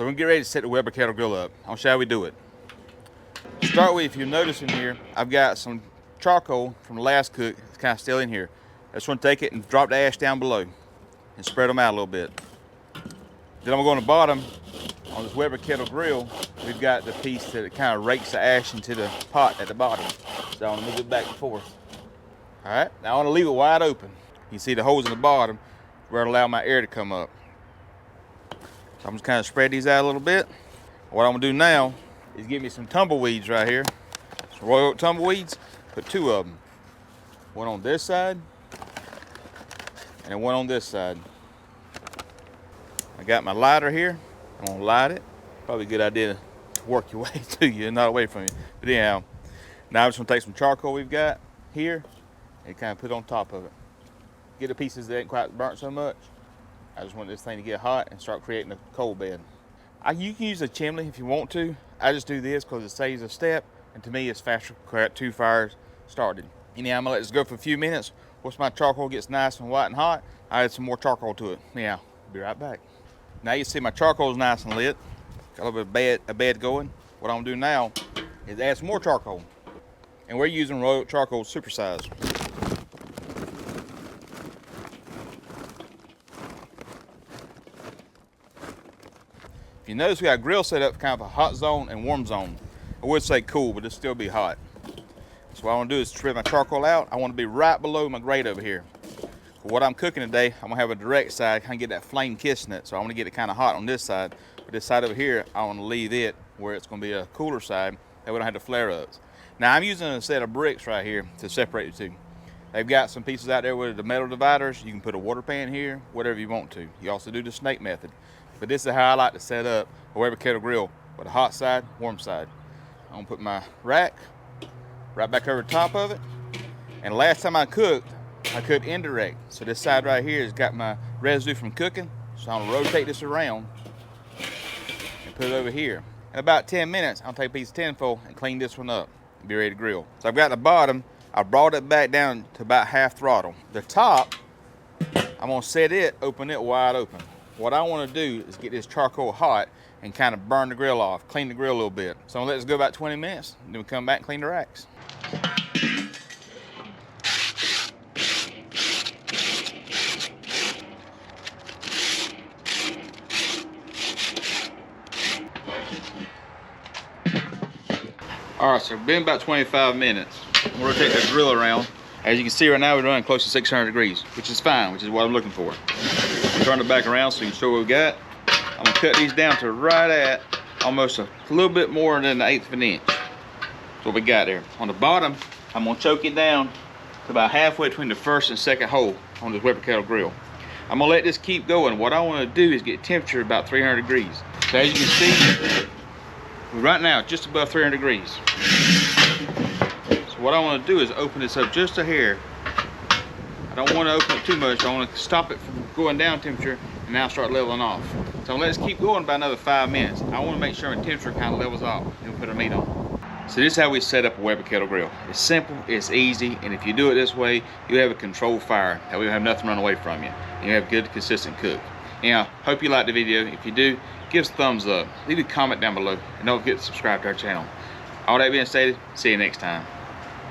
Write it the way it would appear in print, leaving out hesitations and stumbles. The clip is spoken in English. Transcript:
So we're gonna get ready to set the Weber Kettle Grill up. I'll show you how we do it. To start with, if you'll notice in here, I've got some charcoal from the last cook. It's kind of still in here. I just want to take it and drop the ash down below and spread them out a little bit. Then I'm gonna go on the bottom on this Weber Kettle Grill. We've got the piece that kind of rakes the ash into the pot at the bottom. So I'm gonna move it back and forth. All right, now I want to leave it wide open. You see the holes in the bottom where it'll allow my air to come up. So I'm just kind of spread these out a little bit. What I'm gonna do now is get me some tumbleweeds right here. Some Royal Oak tumbleweeds. Put 2 of them. One on this side and one on this side. I got my lighter here. I'm gonna light it. Probably a good idea to work your way to you and not away from you. But anyhow, now I'm just gonna take some charcoal we've got here and kind of put it on top of it. Get the pieces that ain't quite burnt so much. I just want this thing to get hot and start creating a coal bed. You can use a chimney if you want to. I just do this because it saves a step, and to me it's faster to get 2 fires started. Anyhow, I'm gonna let this go for a few minutes. Once my charcoal gets nice and white and hot, I add some more charcoal to it. Anyhow, be right back. Now you see my charcoal is nice and lit. Got a little bit of bed going. What I'm gonna do now is add some more charcoal. And we're using Royal Oak Charcoal Supersize. If you notice, we got a grill set up kind of a hot zone and warm zone. I would say cool, but it'll still be hot. So what I want to do is spread my charcoal out. I want to be right below my grate over here. For what I'm cooking today, I'm gonna have a direct side, kind of get that flame kissing it. So I want to get it kind of hot on this side. But this side over here, I want to leave it where it's going to be a cooler side, that we don't have the flare-ups. Now I'm using a set of bricks right here to separate the two. They've got some pieces out there with the metal dividers. You can put a water pan here, whatever you want to. You also do the snake method. But this is how I like to set up a Weber Kettle Grill with a hot side, warm side. I'm gonna put my rack right back over the top of it. And last time I cooked indirect. So this side right here has got my residue from cooking. So I'm gonna rotate this around and put it over here. In about 10 minutes, I'll take a piece of tinfoil and clean this one up and be ready to grill. So I've got the bottom, I brought it back down to about half throttle. The top, I'm gonna set it, open it wide open. What I want to do is get this charcoal hot and kind of burn the grill off, clean the grill a little bit. So I'm gonna let this go about 20 minutes, and then we come back and clean the racks. All right, so it's been about 25 minutes. I'm gonna rotate the grill around. As you can see right now, we're running close to 600 degrees, which is fine, which is what I'm looking for. Turn it back around so you can show what we got. I'm gonna cut these down to right at almost a little bit more than 1/8 of an inch. That's what we got there. On the bottom, I'm gonna choke it down to about halfway between the first and second hole on this Weber Kettle Grill. I'm gonna let this keep going. What I wanna do is get temperature about 300 degrees. So as you can see, we're right now just above 300 degrees. So what I wanna do is open this up just a hair. I don't want to open it too much. I want to stop it from going down temperature and now start leveling off. So let's keep going about another 5 minutes. I want to make sure my temperature kind of levels off and put our meat on. So this is how we set up a Weber Kettle Grill. It's simple, it's easy, and if you do it this way, you have a controlled fire. That way you have nothing run away from you. And you have a good, consistent cook. Anyhow, hope you liked the video. If you do, give us a thumbs up. Leave a comment down below, and don't forget to subscribe to our channel. All that being stated, see you next time.